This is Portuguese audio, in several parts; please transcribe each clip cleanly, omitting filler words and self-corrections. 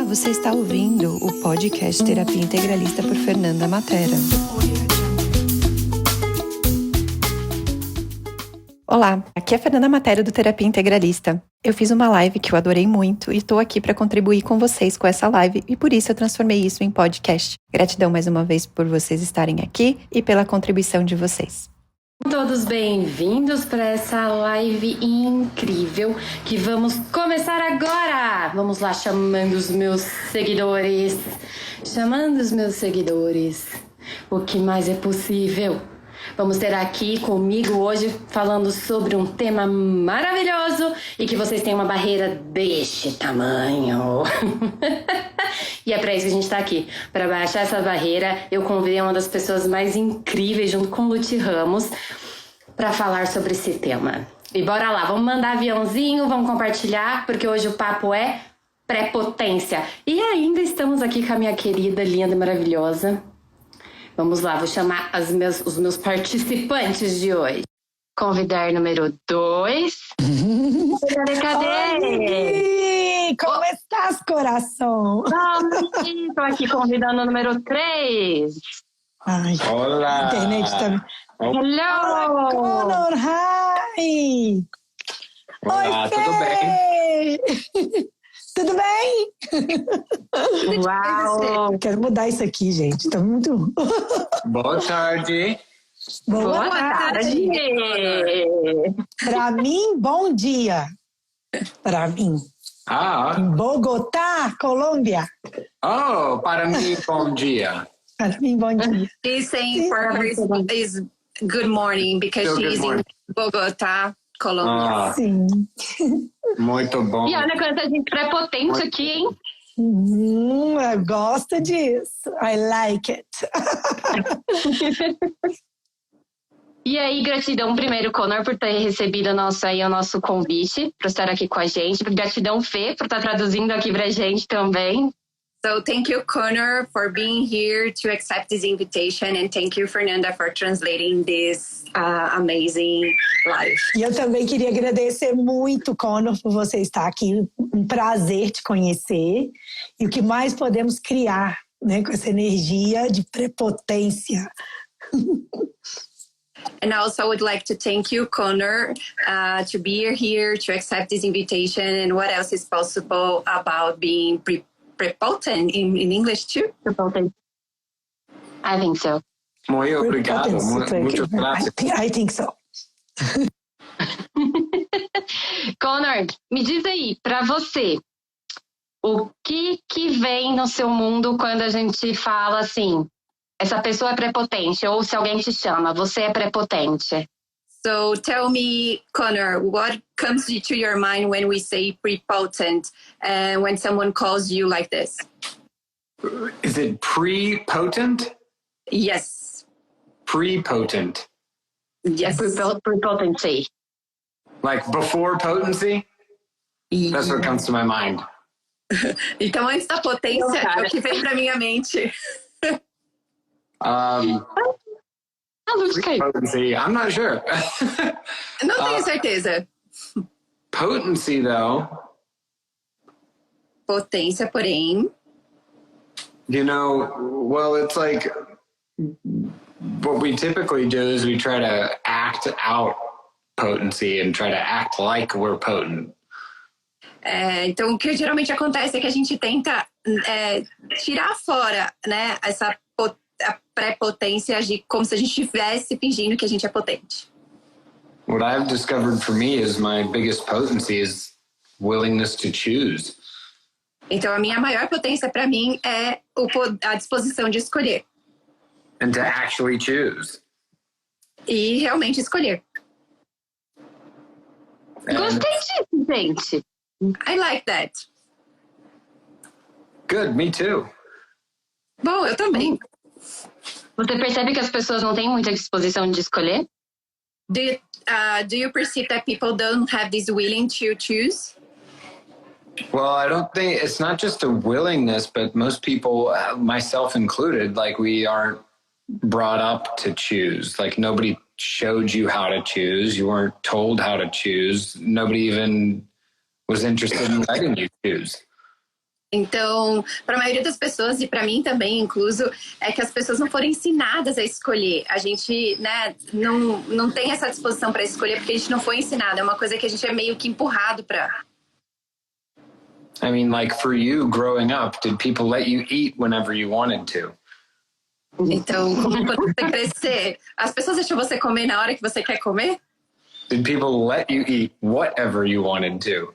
Você está ouvindo o podcast Terapia Integralista por Fernanda Mattera. Olá, aqui é a Fernanda Mattera do Terapia Integralista. Eu fiz uma live que eu adorei muito e estou aqui para contribuir com vocês com essa live e por isso eu transformei isso em podcast. Gratidão mais uma vez por vocês estarem aqui e pela contribuição de vocês. Todos bem-vindos para essa live incrível que vamos começar agora! Vamos lá, chamando os meus seguidores. O que mais é possível? Vamos ter aqui comigo hoje falando sobre um tema maravilhoso e que vocês têm uma barreira deste tamanho. E é para isso que a gente está aqui. Para baixar essa barreira, eu convidei uma das pessoas mais incríveis, junto com o Ramos, para falar sobre esse tema. E bora lá, vamos mandar aviãozinho, vamos compartilhar, porque hoje o papo é prepotência. E ainda estamos aqui com a minha querida, linda e maravilhosa. Vamos lá, vou chamar os meus participantes de hoje. Convidar número 2. Cadê? Oi, como estás, coração? Estou aqui convidando o número 3. Ai, Olá! a internet tá... Hello! Olá, Connor, hi! Olá, Oi, tudo bem? Tudo bem? Uau! Quero mudar isso aqui, gente. Tá muito... Boa tarde! Boa tarde! Para mim, bom dia. Para mim. Em Bogotá, Colômbia. Oh, para mim, bom dia. Para mim, bom dia. She's saying for her is good morning because she's in Bogotá, Colômbia. Sim. Muito bom. E olha quanta gente prepotente aqui, hein? Eu gosto disso. I like it. E aí, gratidão primeiro, Connor, por ter recebido o nosso convite para estar aqui com a gente. Gratidão, Fê, por estar traduzindo aqui pra gente também. So thank you, Connor, for being here to accept this invitation, and thank you, Fernanda, for translating this amazing live. E eu também queria agradecer muito, Connor, por você estar aqui. Um prazer te conhecer. E o que mais podemos criar, né, com essa energia de prepotência. And also I would like to thank you, Connor, to be here, to accept this invitation, and what else is possible about being prepotent in English too? Prepotent. I think so. Muito obrigado. Muito graças. I think so. Connor, me diz aí, pra você, o que vem no seu mundo quando a gente fala assim, essa pessoa é prepotente, ou se alguém te chama, você é prepotente? So tell me, Connor, what comes to your mind when we say prepotent and when someone calls you like this? Is it pre-potent? Yes. Pre-potent. Yes. Prepotency. Like before potency? That's what comes to my mind. Então, antes da potência, é o que vem pra minha mente. Potency, I'm not sure. Não tenho certeza. Potency, though. Potência, porém. You know, well, it's like what we typically do is we try to act out potency and try to act like we're potent. Então, o que geralmente acontece é que a gente tenta tirar fora, né, a prepotência, agir como se a gente estivesse fingindo que a gente é potente. What I've discovered for me is my biggest potency is willingness to choose. Então, a minha maior potência para mim é a disposição de escolher. And to actually choose. E realmente escolher. Gostei disso, gente. I like that. Good, me too. Bom, eu também. Você percebe que as pessoas não têm muita disposição de escolher? Do you perceive that people don't have this willing to choose? Well, I don't think it's not just a willingness, but most people, myself included, like we aren't brought up to choose. Like nobody showed you how to choose. You weren't told how to choose. Nobody even was interested in letting you choose. Então, para a maioria das pessoas, e para mim também incluso, é que as pessoas não foram ensinadas a escolher. A gente, né, não tem essa disposição para escolher porque a gente não foi ensinado. É uma coisa que a gente é meio que empurrado para. I mean, like for you growing up, did people let you eat whenever you wanted to? Então, quando você crescer, as pessoas deixam você comer na hora que você quer comer? Did people let you eat whatever you wanted to?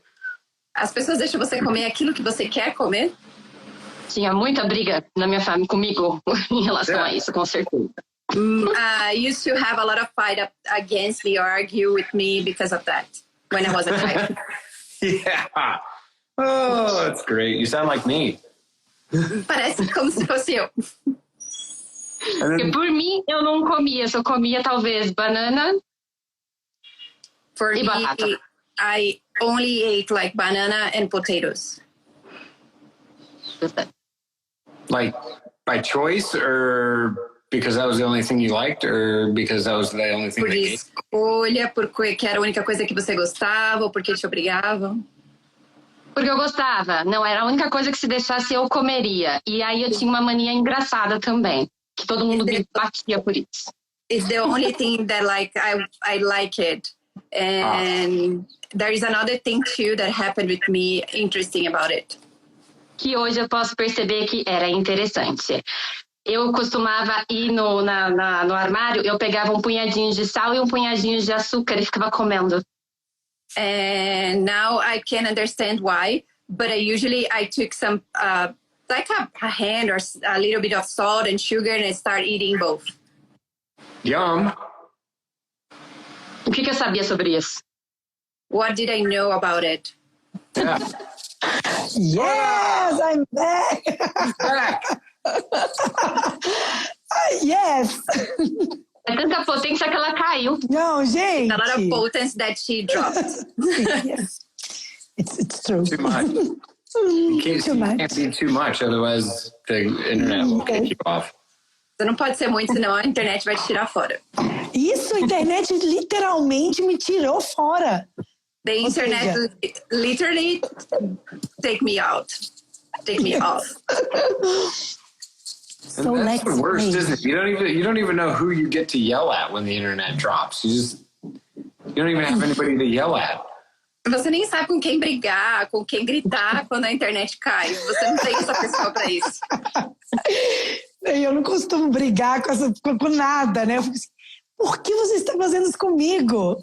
As pessoas deixam você comer aquilo que você quer comer? Tinha muita briga na minha família comigo em relação a isso, com certeza. I used to have a lot of fight against me or argue with me because of that when I was a child. Yeah. Oh, that's great. You sound like me. Parece como se fosse eu. Porque por mim, eu não comia. Só comia, talvez, banana e batata. I only ate like banana and potatoes. Like by choice or because that was the only thing you liked or because that was the only thing Por they ate? escolha, porque era a única coisa que você gostava ou porque te obrigavam? Porque eu gostava. Não, era a única coisa que se deixasse eu comeria. E aí eu tinha uma mania engraçada também. Que todo mundo me batia por isso. It's the only thing that like I like it. And there is another thing too that happened with me interesting about it. Que hoje eu posso perceber que era interessante. Eu costumava ir no armário, eu pegava um punhadinho de sal e um punhadinho de açúcar e ficava comendo. And now I can understand why, but I took some like a hand or a little bit of salt and sugar and I start eating both. Yum. O que eu sabia sobre isso? What did I know about it? Yeah. Yes, I'm back. Yes. É tanta potência que ela caiu. Não, gente. A lot of potence that she dropped. Yes. It's true. Too much. You can't be too much, otherwise the internet will kick you off. Você não pode ser muito, senão a internet vai te tirar fora. Isso, a internet literalmente me tirou fora. The internet literally take me out. Take me off. So And let's that's the worst, play. isn't it? You don't even know who you get to yell at when the internet drops. You don't even have anybody to yell at. Você nem sabe com quem brigar, com quem gritar quando a internet cai. Você não tem essa pessoa para isso. Eu não costumo brigar com nada, né? Eu fico assim, por que você está fazendo isso comigo?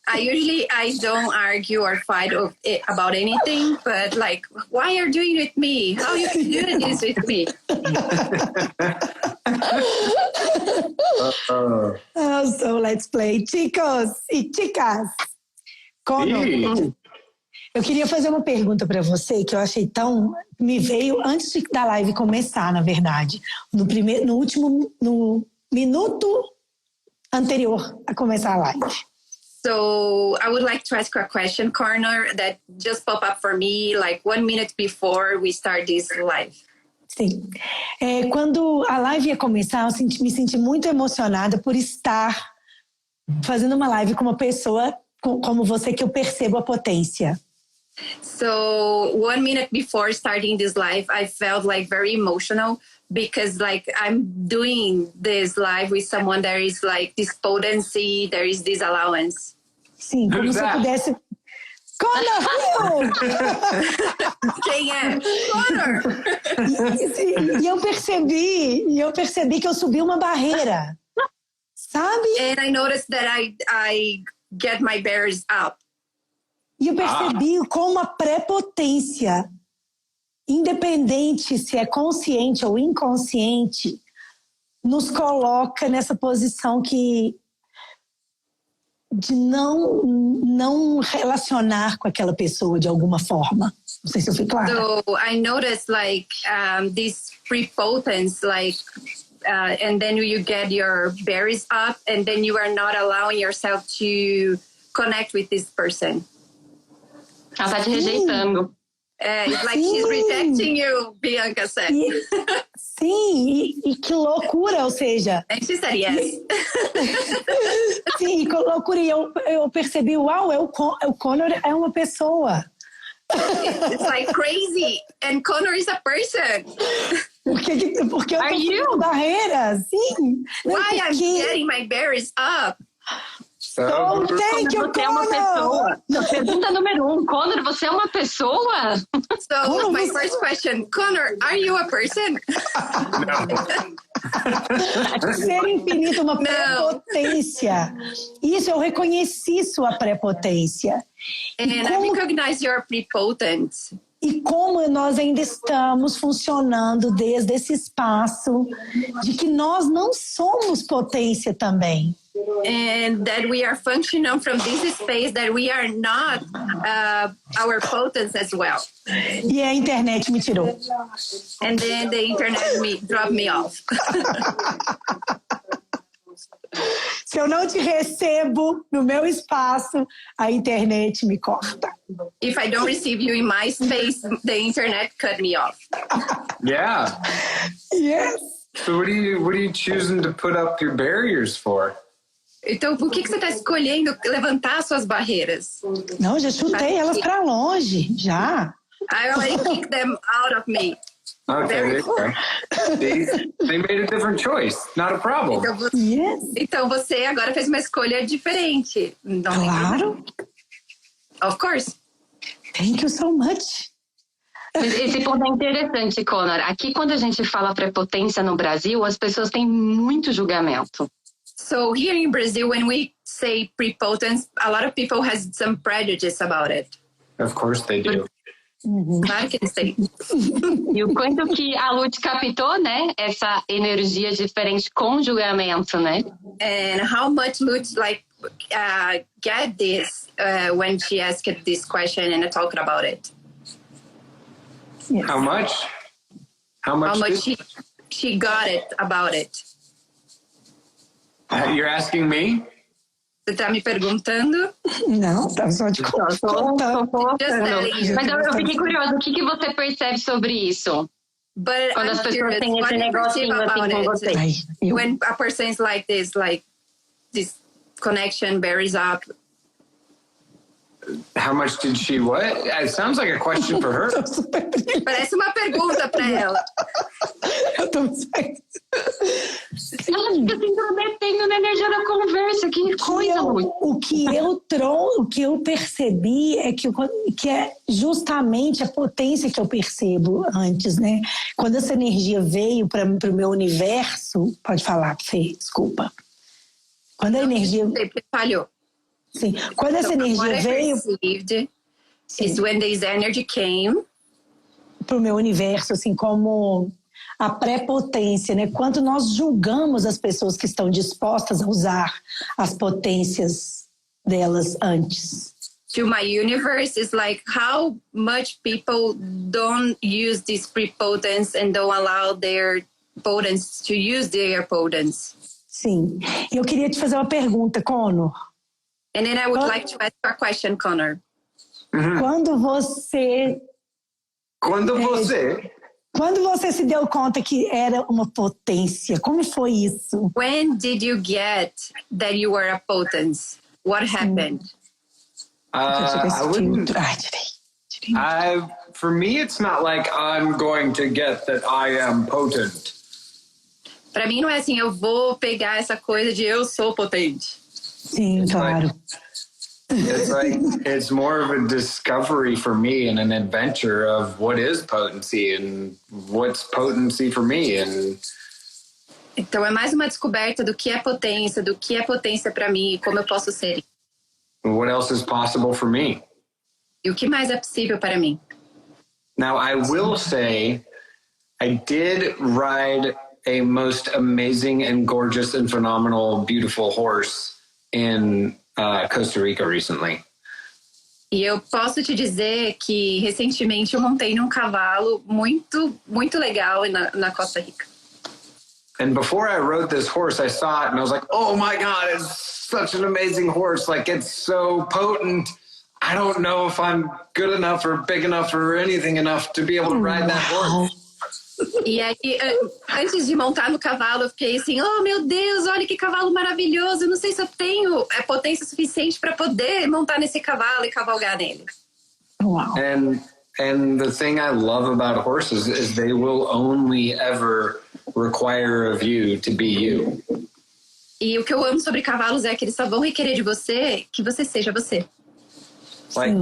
I don't argue or fight about anything, but like, why are you doing it with me? How you can do this with me? So let's play. Chicos e chicas. Conor, eu queria fazer uma pergunta para você que eu achei me veio antes da live começar, na verdade. No minuto anterior a começar a live. So I would like to ask you a question, Conor, that just popped up for me like 1 minute before we start this live. Sim. Quando a live ia começar, eu me senti muito emocionada por estar fazendo uma live com uma pessoa como você, que eu percebo a potência. So 1 minute before starting this live, I felt like very emotional because like I'm doing this live with someone that is like this potency, there is this allowance. Sim, como se eu pudesse... Conor! Quem é? Conor! E eu percebi que eu subi uma barreira. Sabe? And I noticed that I get my bears up. E eu percebi como a prepotência, independente se é consciente ou inconsciente, nos coloca nessa posição de não relacionar com aquela pessoa de alguma forma. Não sei se eu fui clara. So I noticed like this prepotence, like, and then you get your berries up, and then you are not allowing yourself to connect with this person. Ela tá te rejeitando. It's like she's rejecting you, Bianca said. Sim, e que loucura, ou seja... And she said yes. Sim, que loucura. E eu percebi, uau, o Conor é uma pessoa. It's like crazy. And Connor is a person. Porque eu tô com barreira, sim. Why I'm getting my berries up? So, thank you, Você é uma pessoa. Pergunta número 1, Connor, você é uma pessoa? So, my first question, Connor, are you a person? Ser infinito, uma prepotência. Isso, eu reconheci sua prepotência. And I recognize your prepotence. E como nós ainda estamos funcionando desde esse espaço de que nós não somos potência também. And that we are functioning from this space that we are not our potence as well. E a internet me tirou. And then the internet dropped me off. Se eu não te recebo no meu espaço, a internet me corta. If I don't receive you in my space, the internet cut me off. Yeah. Yes. So what are you choosing to put up your barriers for? Então, por que você está escolhendo levantar suas barreiras? Não, já chutei elas para longe, já. I already kicked them out of me. Okay, they made a different choice. Not a problem. Então você agora fez uma escolha diferente. Claro. Of course. Thank you so much. Esse ponto é interessante, Connor. Aqui, quando a gente fala prepotência no Brasil, as pessoas têm muito julgamento. So here in Brazil, when we say prepotence, a lot of people has some prejudice about it. Of course they do. Claro que eles têm. E o quanto que a Lute captou, né? Essa energia diferente com julgamento, né? And how much Lute get this when she asked this question and talked about it. Yes. How much? How much she got it about it. You're asking me? Você tá me perguntando? Não, tá só de contando. Mas eu fiquei curiosa, o que você percebe sobre isso? But quando as pessoas têm esse negocinho assim com você. When a person is like this connection bears up. How much did she what? It sounds like a question for her. Parece uma pergunta para ela. Eu tô Ela fica se intrometendo na energia da conversa. Que coisa, o que eu percebi é que é justamente a potência que eu percebo antes, né? Quando essa energia veio para o meu universo, pode falar, Fê, desculpa. Quando a energia falhou. Sim, quando essa energia veio is when this energy came para o meu universo, assim como a prepotência, né? Quanto nós julgamos as pessoas que estão dispostas a usar as potências delas antes. To my universe is like how much people don't use this prepotence and don't allow their potence to use their potence. Sim, e eu queria te fazer uma pergunta, Connor. And then I would like to ask a question, Connor. Quando você se deu conta que era uma potência, como foi isso? When did you get that you were a potence? What happened? For me, it's not like I'm going to get that I am potent. Para mim não é assim, eu vou pegar essa coisa de eu sou potente. Sim, claro. It's more of a discovery for me and an adventure of what is potency and what's potency for me. Então é mais uma descoberta do que é potência para mim e como eu posso ser. What else is possible for me? E o que mais é possível para mim? Now, I will say, I did ride a most amazing and gorgeous and phenomenal, beautiful horse in Costa Rica recently. E eu posso te dizer que recentemente eu montei num cavalo muito, muito legal na Costa Rica. And before I rode this horse, I saw it and I was like, oh my God, it's such an amazing horse. Like, it's so potent. I don't know if I'm good enough or big enough or anything enough to be able to ride that horse. E aí, antes de montar no cavalo, eu fiquei assim, oh meu Deus, olha que cavalo maravilhoso, eu não sei se eu tenho potência suficiente para poder montar nesse cavalo e cavalgar nele. Wow. And the thing I love about horses is they will only ever require of you to be you. E o que eu amo sobre cavalos é que eles só vão requerer de você que você seja você. Like,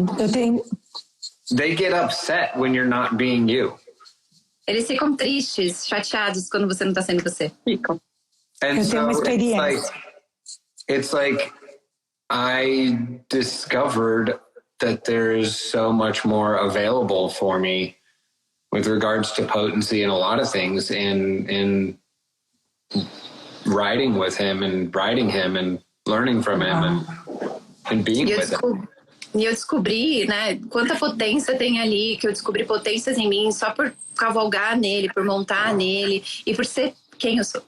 they get upset when you're not being you. Eles ficam tristes, chateados quando você não está sendo você. Ficam. And Eu tenho uma experiência. It's like I discovered that there's so much more available for me with regards to potency and a lot of things in riding with him and riding him and learning from him and being with him. E eu descobri, né, quanta potência tem ali, que eu descobri potências em mim só por cavalgar nele, por montar nele e por ser quem eu sou.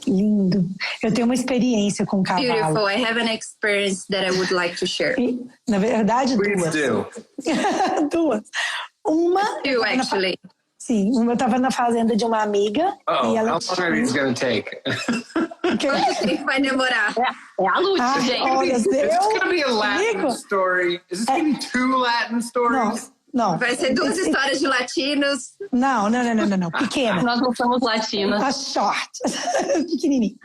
Lindo. Eu tenho uma experiência com cavalo. Beautiful. I have an experience that I would like to share. E, na verdade, Please duas. do. Duas. Uma... Two, actually. Sim, uma eu estava na fazenda de uma amiga. E ela How long are these going to take? Quanto tempo vai demorar? É a Lúcia, gente. Olha, Is this going to be a Latin story? Is this going to be 2 Latin stories? Não. Vai ser 2 histórias de latinos. Não. Pequena. Nós não somos latinas. A short. Pequenininha.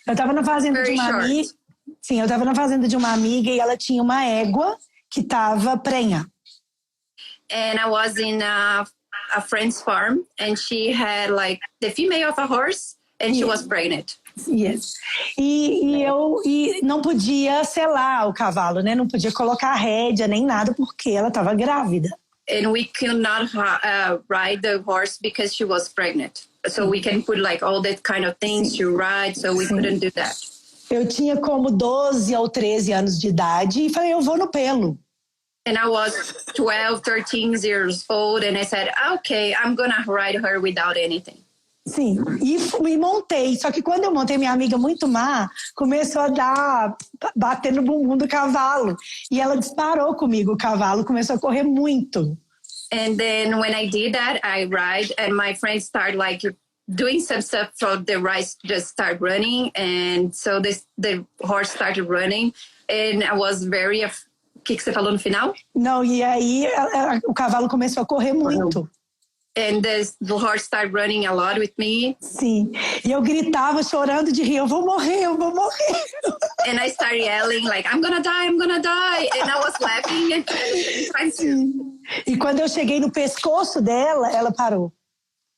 Eu estava na fazenda de uma amiga. Sim, eu estava na fazenda de uma amiga e ela tinha uma égua que estava prenha. And I was in a friend's farm and she had like the female of a horse and she was pregnant. Yes. E eu não podia selar o cavalo, né? Não podia colocar a rédea nem nada porque ela estava grávida. And we could not ride the horse because she was pregnant. So we can put like all that kind of things to ride, so we couldn't do that. Eu tinha como 12 ou 13 anos de idade e falei, eu vou no pelo. And I was 12, 13 years old and I said, okay, I'm gonna ride her without anything. Sim, e montei. Só que quando eu montei, minha amiga muito má começou a bater no bumbum do cavalo. E ela disparou comigo o cavalo, começou a correr muito. And then when I did that, I ride and my friends start like doing some stuff for the rice just start running. And so the horse started running and I was very... O que você falou no final? Não, e aí o cavalo começou a correr muito. And the horse started running a lot with me. Sim, e eu gritava chorando de rir, eu vou morrer. And I started yelling like, I'm gonna die. And I was laughing and trying to... E quando eu cheguei no pescoço dela, ela parou.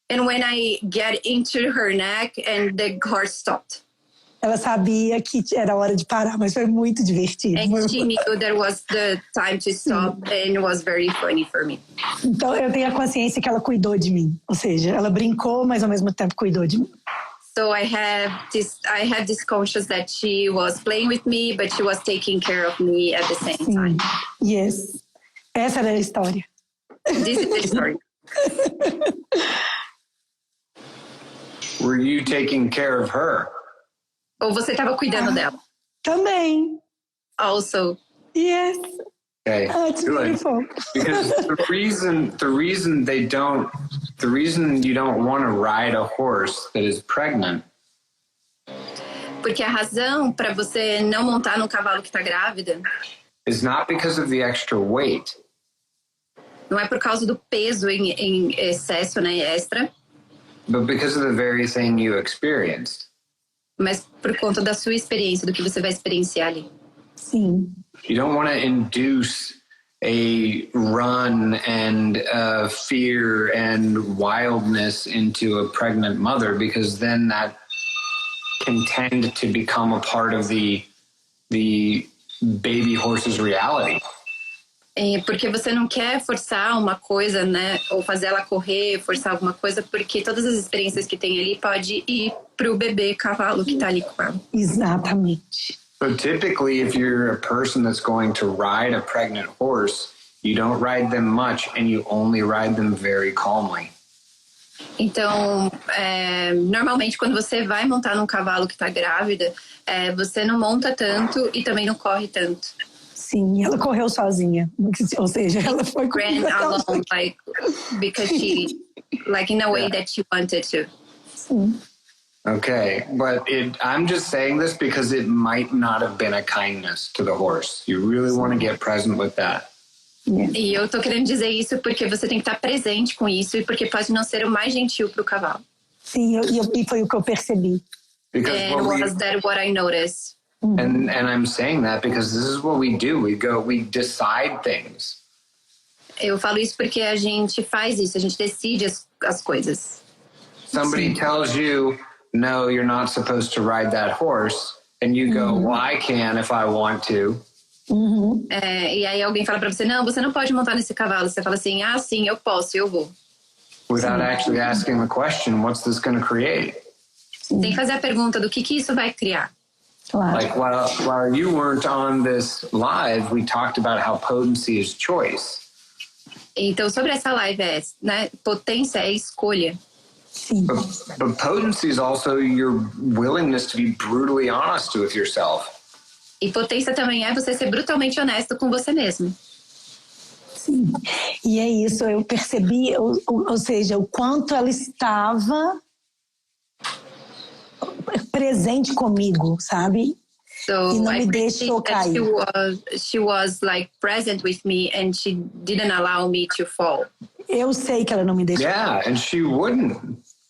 And when I get into her neck and the horse stopped. Ela sabia que era hora de parar, mas foi muito divertido. And she knew there was the time to stop and it was very funny for me. Então eu tenho a consciência que ela cuidou de mim. Ou seja, ela brincou, mas ao mesmo tempo cuidou de mim. So I have this conscience that she was playing with me, but she was taking care of me at the same time. Yes. Essa era a história. This is the story. Were you taking care of her? Ou você estava cuidando dela? Também. Also. Yes. Okay. It's beautiful. Because the reason you don't want to ride a horse that is pregnant. Porque a razão para você não montar num cavalo que está grávida is not because of the extra weight. Não é por causa do peso em excesso, né, extra. But because of the very thing you experienced. Mas por conta da sua experiência, do que você vai experienciar ali. Sim. You don't want to induce a run and fear and wildness into a pregnant mother, because then that can tend to become a part of the baby horse's reality. Porque você não quer forçar uma coisa, né? Ou fazer ela correr, forçar alguma coisa, porque todas as experiências que tem ali pode ir pro bebê cavalo que tá ali com ela. Exatamente. So typically, if you're a person that's going to ride a pregnant horse, you don't ride them much and you only ride them very calmly. Então, normalmente quando você vai montar num cavalo que tá grávida, você não monta tanto e também não corre tanto. Sim, ela correu sozinha. Ou seja, ela foi ran alone, like, because she, like, in a way that she wanted to. Sim. Okay, but I'm just saying this because it might not have been a kindness to the horse. You really want to get present with that. E eu tô querendo dizer isso porque você tem que estar presente com isso e porque pode não ser o mais gentil pro cavalo. Sim, e foi o que eu percebi. And was that what I noticed? And I'm saying that because this is what we do. We decide things. Eu falo isso porque a gente faz isso, a gente decide as coisas. Somebody tells you, no, you're not supposed to ride that horse. And you go, well, I can if I want to. E aí alguém fala pra você, não, você não pode montar nesse cavalo. Você fala assim, sim, eu posso, eu vou. Without actually asking the question, what's this going to create? Tem que fazer a pergunta do que isso vai criar. Claro. Like while you weren't on this live, we talked about how potency is choice. Então, sobre essa live né, potência é escolha. Sim. But potency is also your willingness to be brutally honest with yourself. E potência também é você ser brutalmente honesto com você mesmo. Sim. E é isso, eu percebi, ou seja, o quanto ela estava presente comigo, sabe? So e não me I deixou cair. She was like present with me and she didn't allow me to fall. Eu sei que ela não me deixou. Yeah, and she wouldn't.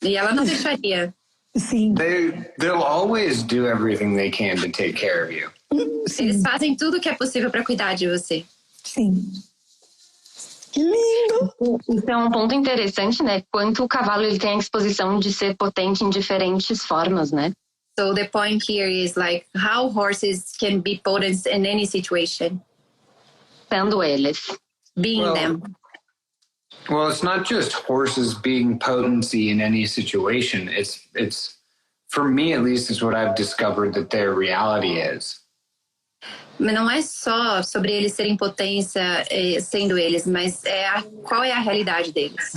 E ela não deixaria. Sim. They'll always do everything they can to take care of you. Sim. Eles fazem tudo o que é possível para cuidar de você. Sim. Que lindo! Então, um ponto interessante, né? Quanto o cavalo ele tem a exposição de ser potente em diferentes formas, né? So the point here is like how horses can be potent in any situation. Sendo eles. Being them. Well, it's not just horses being potency in any situation. It's for me at least, is what I've discovered that their reality is. Mas não é só sobre eles serem potência sendo eles, mas qual é a realidade deles.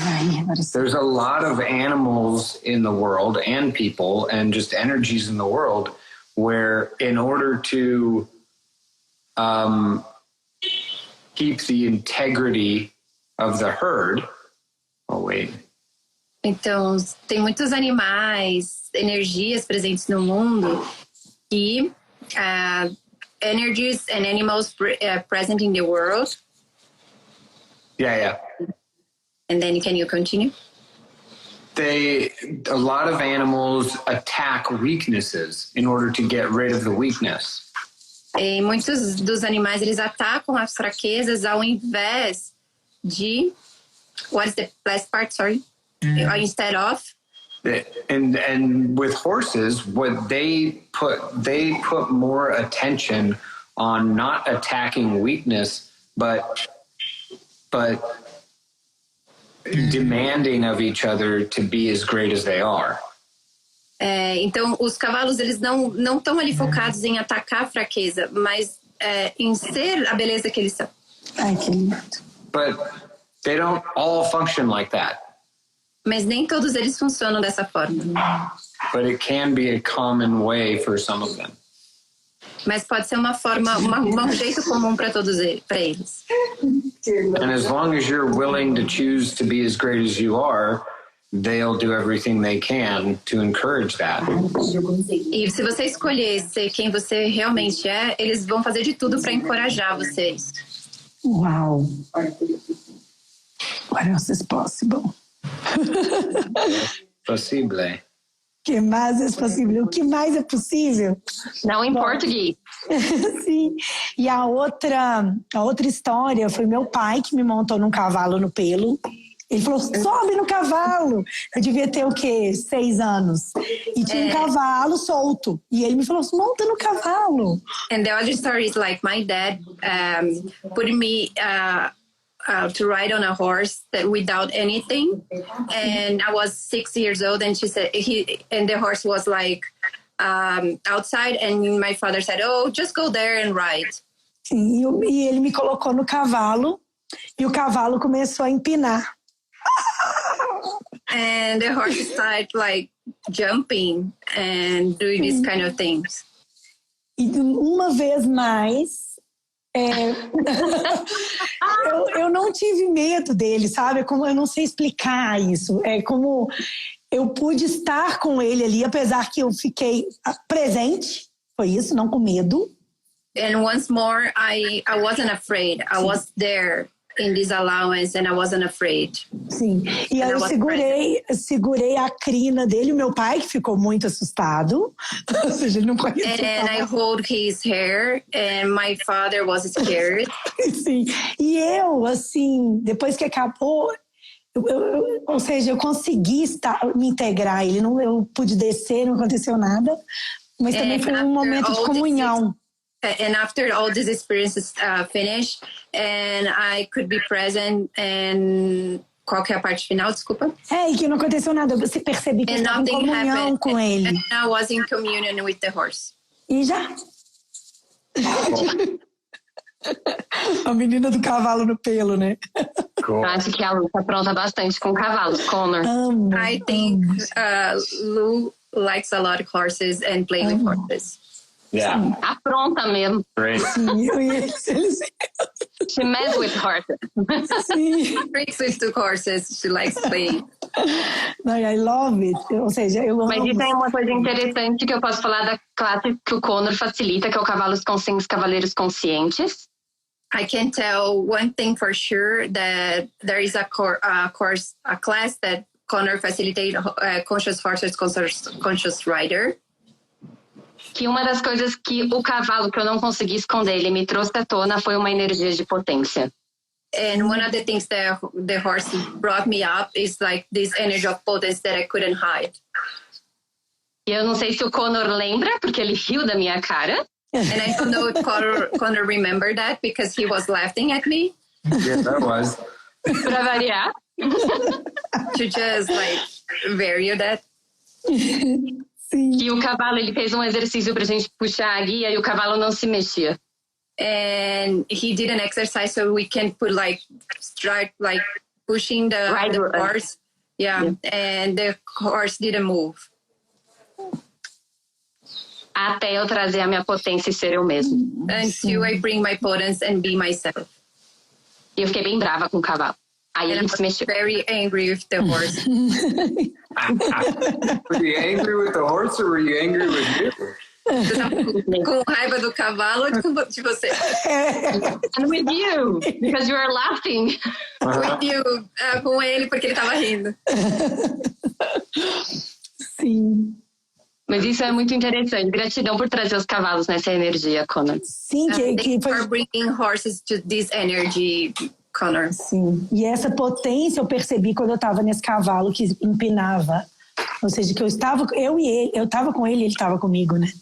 There's a lot of animals in the world and people and just energies in the world where in order to keep the integrity of the herd. Oh, wait. Então, tem muitos animais, energias presentes no mundo que energies and animals present in the world. Yeah. And then can you continue? A lot of animals attack weaknesses in order to get rid of the weakness. E muitos dos animais, eles atacam as fraquezas ao invés de... What is the last part, sorry? Instead of... And with horses, what they put more attention on not attacking weakness, but demanding of each other to be as great as they are. Então, os cavalos, eles não estão ali focados em atacar a fraqueza, mas em ser a beleza que eles são. Ai, que lindo. But they don't all function like that. Mas nem todos eles funcionam dessa forma. But it can be a common way for some of them. Mas pode ser uma forma, um jeito comum para eles. And as long as you're willing to choose to be as great as you are, they'll do everything they can to encourage that. E se você escolher ser quem você realmente é, eles vão fazer de tudo para encorajar vocês. Uau! What else is possible? Possível. Que mais é possível? O que mais é possível? Não em português. Sim. E a outra história foi meu pai que me montou num cavalo no pelo. Ele falou, sobe no cavalo. Eu devia ter o quê? 6 anos. E tinha um cavalo solto. E ele me falou, monta no cavalo. And the other story is like my dad put me to ride on a horse that without anything. And I was 6 years old and she said, and the horse was like outside and my father said, oh, just go there and ride. Sim, e ele me colocou no cavalo e o cavalo começou a empinar. And the horse started like jumping and doing these kind of things. E uma vez mais, eu não tive medo dele, sabe? Como eu não sei explicar isso. É como eu pude estar com ele ali, apesar que eu fiquei presente. Foi isso, não com medo. And once more, I wasn't afraid. I was there in this allowance and I wasn't afraid. Sim, e aí eu segurei a crina dele, o meu pai que ficou muito assustado, ou seja, ele não conhecia. And I hold his hair and my father was scared. Sim, e eu, assim, depois que acabou, ou seja, eu consegui me integrar, eu pude descer, não aconteceu nada, mas também foi um momento de comunhão. And after all these experiences finished, and I could be present, and qual que é a parte final, desculpa? E que não aconteceu nada, você percebi que eu estava em comunhão com ele. And I was in communion with the horse. E já? A menina do cavalo no pelo, né? Cool. Acho que a Lu tá pronta bastante com cavalos, Connor. I think Lu likes a lot of horses and playing with horses. Yeah. Tá pronta mesmo. Great. She messes with horses. Freaks with two horses, she likes playing. I love it. Ou seja, eu amo. Mas isso é uma coisa interessante que eu posso falar da classe que o Connor facilita, que é o Cavalos Conscientes, Cavaleiros Conscientes. I can tell one thing for sure, that there is a class that Connor facilitates conscious horses, conscious rider. Que uma das coisas que o cavalo, que eu não consegui esconder, ele me trouxe à tona, foi uma energia de potência. And one of the things that the horse brought me up is like this energy of potence that I couldn't hide. E eu não sei se o Connor lembra, porque ele riu da minha cara. And I don't know if Connor remembered that because he was laughing at me. Yes, that was. Pra variar. To just like vary that. Sim. E o cavalo, ele fez um exercício pra gente puxar a guia e o cavalo não se mexia. And he did an exercise so we can put start pushing the horse. Yeah, and the horse didn't move. Até eu trazer a minha potência e ser eu mesmo. Until I bring my potence and be myself. E eu fiquei bem brava com o cavalo. Aí ele se mexeu. Very angry with the horse. Were you angry with the horse or were you angry with you? Você tá com raiva do cavalo ou de você? And with you, because you are laughing. With you, com ele porque ele tava rindo. Sim. Mas isso é muito interessante. Gratidão por trazer os cavalos nessa energia, Connor. Sim, que for bringing horses to this energy, Connor. Sim. E essa potência eu percebi quando eu estava nesse cavalo que empinava. Ou seja, que eu estava com ele e ele estava comigo, né?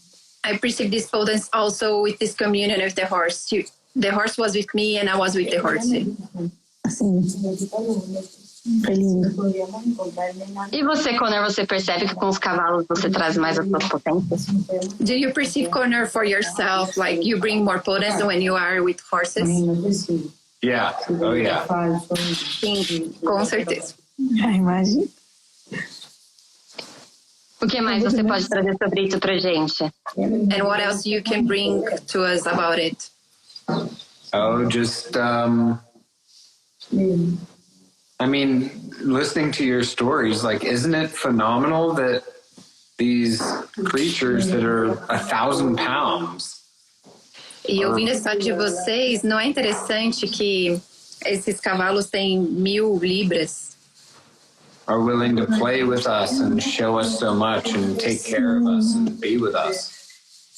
I perceived this potence also with this communion with the horse. The horse was with me and I was with the horse. Sim. Foi lindo. E você, Connor, você percebe que com os cavalos você traz mais as suas potências? Do you perceive, Connor, for yourself, like you bring more potence when you are with horses? Yeah. Oh, yeah. Sim, com certeza. Imagina. O que mais você pode trazer sobre isso pra gente? And what else you can bring to us about it? Oh, just, I mean, listening to your stories, like, isn't it phenomenal that these creatures that are 1,000 pounds? E ouvindo a história de vocês, não é interessante que esses cavalos têm 1.000 libras? Are willing to play with us and show us so much and take care of us and be with us.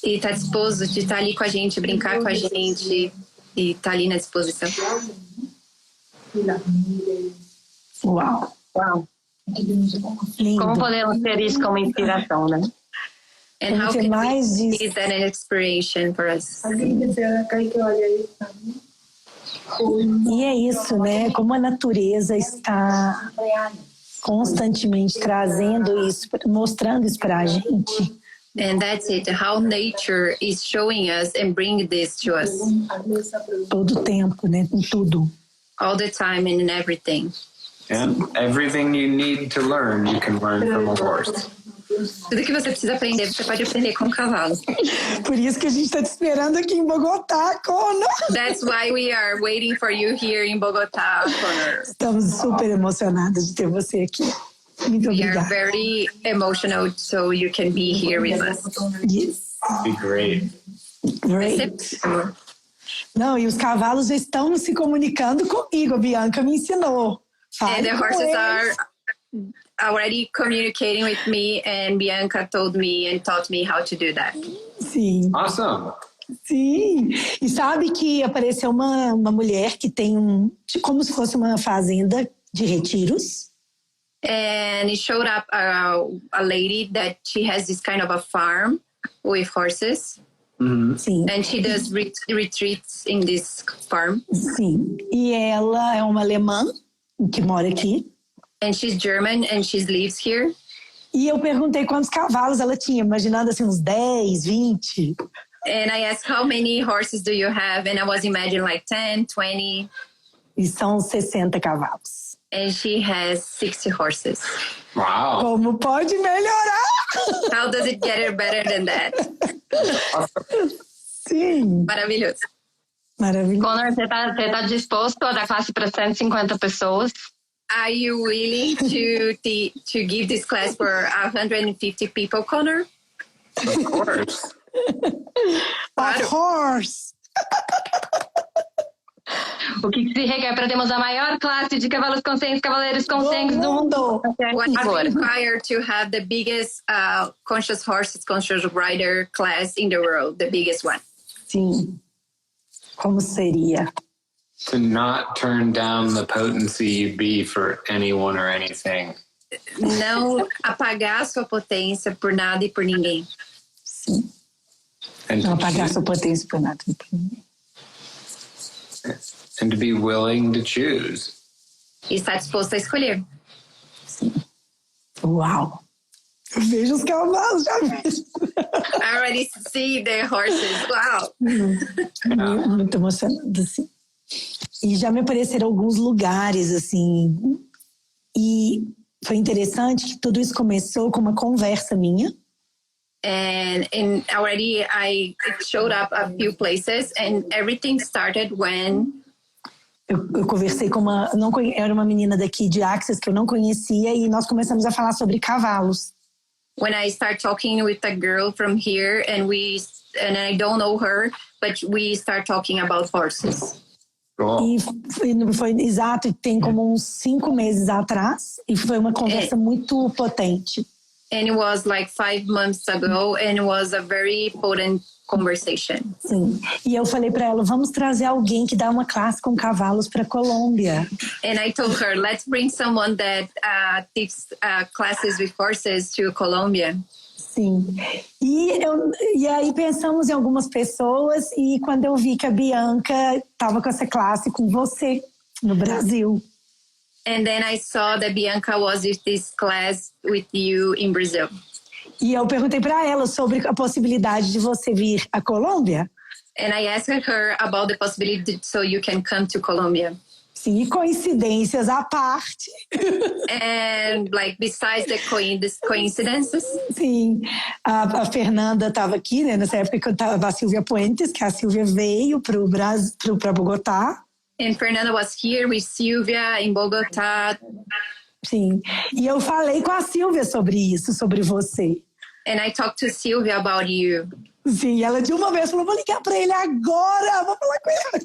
E tá disposto de estar ali com a gente, brincar com a gente e tá ali na disposição. Uau. Uau. Lindo. Como podemos ter isso como inspiração, né? And how can we see that an inspiration for us? E é isso, né? Como a natureza está constantemente trazendo isso, mostrando isso pra gente. And that's it, how nature is showing us and bringing this to us. Todo o tempo, né? Em tudo. All the time and in everything. And everything you need to learn, you can learn from a horse. Tudo que você precisa aprender, você pode aprender com um cavalo. Por isso que a gente está te esperando aqui em Bogotá, Connor. That's why we are waiting for you here in Bogotá, Connor. Estamos super emocionadas de ter você aqui. Muito We obrigada. are very emotional, so you can be here with us. Yes. Be great. Great. Não, e os cavalos estão se comunicando comigo, a Bianca me ensinou. And the horses are already communicating with me, and Bianca told me and taught me how to do that. Sim. Awesome. Sim. E sabe que apareceu uma mulher que tem como se fosse uma fazenda de retiros. And it showed up a lady that she has this kind of a farm with horses. Sim. And she does retreats in this farm. Sim. E ela é uma alemã que mora aqui. And she's German and she lives here. E eu perguntei quantos cavalos ela tinha, imaginando assim uns 10, 20. And I asked, how many horses do you have? And I was imagining like 10, 20. E são 60 cavalos. And she has 60 horses. Wow. Como pode melhorar? How does it get better than that? Sim. Maravilhoso. Maravilhoso. Connor, você tá disposto a dar classe para 150 pessoas? Are you willing to give this class for 150 people, Connor? Of course. Of course. O que se requer para termos a maior classe de cavalos conscientes, cavaleiros conscientes do mundo? What is Agora. required to have the biggest conscious horses, conscious rider class in the world, the biggest one? Sim. Como seria? To not turn down the potency you be for anyone or anything. Não apagar a sua potência por nada e por ninguém. Sim. And Não to, apagar sua potência por nada. and to be willing to choose. E estar disposto a escolher. Sim. Uau! Eu vejo os cavalos, já vi. I already see the horses. Wow! Muito emocionante, assim. E já me apareceram alguns lugares, assim. E foi interessante que tudo isso começou com uma conversa minha. And already it showed up a few places, and everything started when Eu conversei com era uma menina daqui de Axis que eu não conhecia e nós começamos a falar sobre cavalos. when I start talking with a girl from here, and I don't know her, but we start talking about horses. Cool. E foi exato, tem como uns 5 meses atrás, e foi uma conversa muito potente. And it was like 5 months ago, and it was a very potent conversation. Sim. E eu falei para ela, vamos trazer alguém que dá uma classe com cavalos para Colômbia. And I told her, let's bring someone that teaches classes with horses to Colombia. Sim. E aí pensamos em algumas pessoas, e quando eu vi que a Bianca estava com essa classe com você no Brasil. And then I saw that Bianca was with this class with you in Brazil. E eu perguntei para ela sobre a possibilidade de você vir à Colômbia. And I asked her about the possibility so you can come to Colombia. Sim, e coincidências à parte. And like besides the coincidences. Sim, a Fernanda estava aqui, né, nessa época que eu estava a Silvia Puentes, que a Silvia veio para Bogotá. And Fernanda was here with Silvia in Bogotá. Sim, e eu falei com a Silvia sobre isso, sobre você. And I talked to Silvia about you. Sim, ela de uma vez falou, vou ligar para ele agora, vou falar com ele.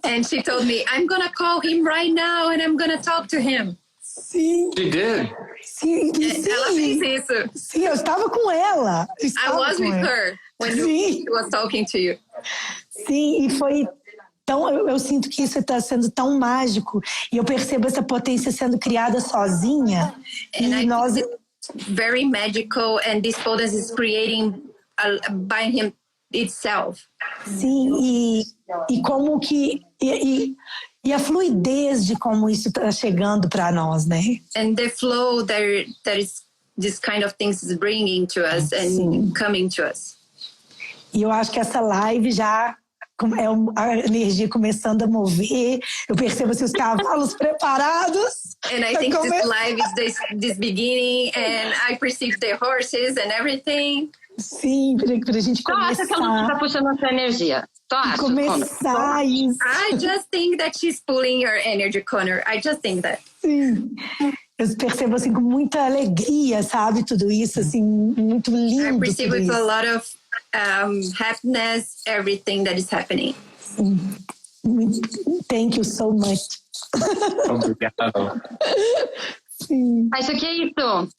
And she told me, I'm gonna call him right now and I'm gonna talk to him. Sim. She did. Sim, Ela fez isso. Sim, eu estava com ela. I was with her when she was talking to you. Sim, e foi tão... Eu sinto que isso está sendo tão mágico. E eu percebo essa potência sendo criada sozinha. And e nós... Very magical, and this potence is creating by him itself. Sim, e como que... E a fluidez de como isso está chegando para nós, né? And the flow that is this kind of things is bringing to us and Sim. coming to us. E eu acho que essa live já é a energia começando a mover. Eu percebo assim, os cavalos preparados. And I think this live is this beginning, and I perceive the horses and everything. Sim, para a gente começar. Tu acha que ela está puxando a sua energia? Tu acha? Começar isso. I just think that she's pulling your energy, Connor. I just think that. Sim. Eu percebo assim com muita alegria, sabe? Tudo isso, assim, muito lindo. I perceive tudo with isso. a lot of happiness everything that is happening. Thank you so much. Obrigado. Sim. Acho que é isso.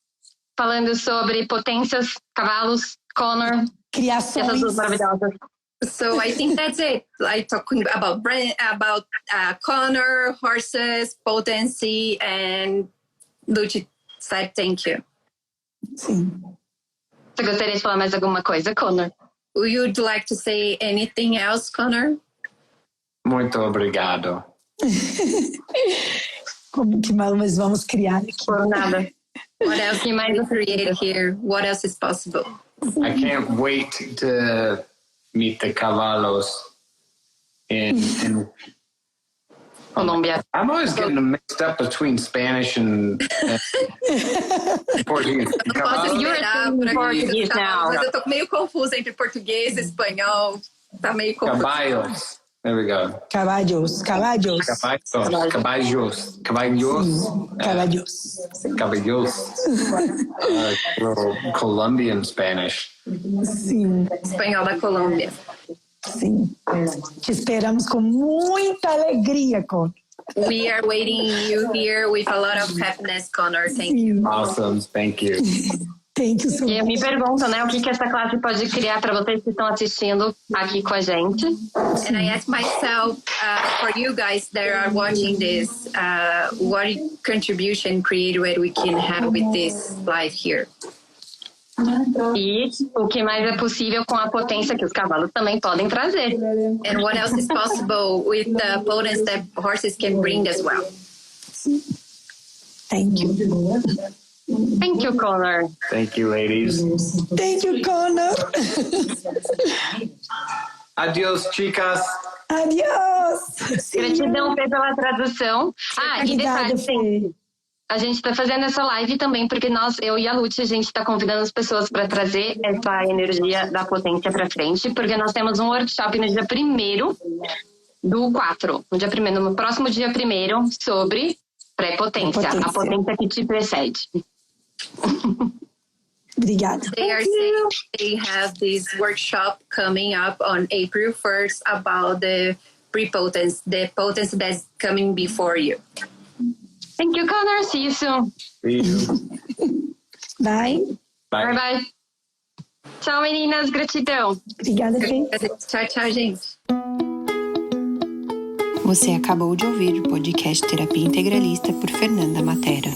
Falando sobre potências, cavalos, Connor. Criações. Essas duas maravilhosas. So I think that's it. Like talking about Connor, horses, potency, and Luci said thank you. Sim. Você gostaria de falar mais alguma coisa, Connor? Would you like to say anything else, Connor? Muito obrigado. Como que nós vamos criar aqui? Por nada. What else can we create here? What else is possible? I can't wait to meet the cavalos in Colômbia. I'm always getting them mixed up between Spanish and Portuguese. Posso You're esperar speaking Portuguese now. Mas eu tô meio confusa entre português e espanhol. Tá meio confuso. Caballos. There we go. Caballos. Caballos. Colombian Spanish. Sim. Espanhol da Colômbia. Sim. Te esperamos com muita alegria, Connor. We are waiting you here with a lot of happiness, Connor. Thank you. Awesome. Thank you. Thank you so E eu me much. pergunto, né, o que essa classe pode criar para vocês que estão assistindo aqui com a gente. And I ask myself, for you guys that are watching this, what contribution creative we can have with this live here? E o que mais é possível com a potência que os cavalos também podem trazer. And what else is possible with the potence that horses can bring as well? Thank you. Thank you, Connor. Thank you, ladies. Thank you, Connor. Adios, chicas. Adiós. Gratidão, Fê, pela tradução. E detalhe, gente, a gente está fazendo essa live também porque eu e a Luci, a gente está convidando as pessoas para trazer essa energia da potência para frente, porque nós temos um workshop no dia 1º do 4, no próximo dia 1º, sobre pré-potência, a potência que te precede. Obrigada. They are saying they have this workshop coming up on April 1st about the prepotence, the potence that's coming before you. Thank you, Connor. See you soon. See you. Bye. Bye, bye. Tchau, meninas. Gratidão. Obrigada, Fê. Tchau, gente. Você acabou de ouvir o podcast Terapia Integralista por Fernanda Mattera.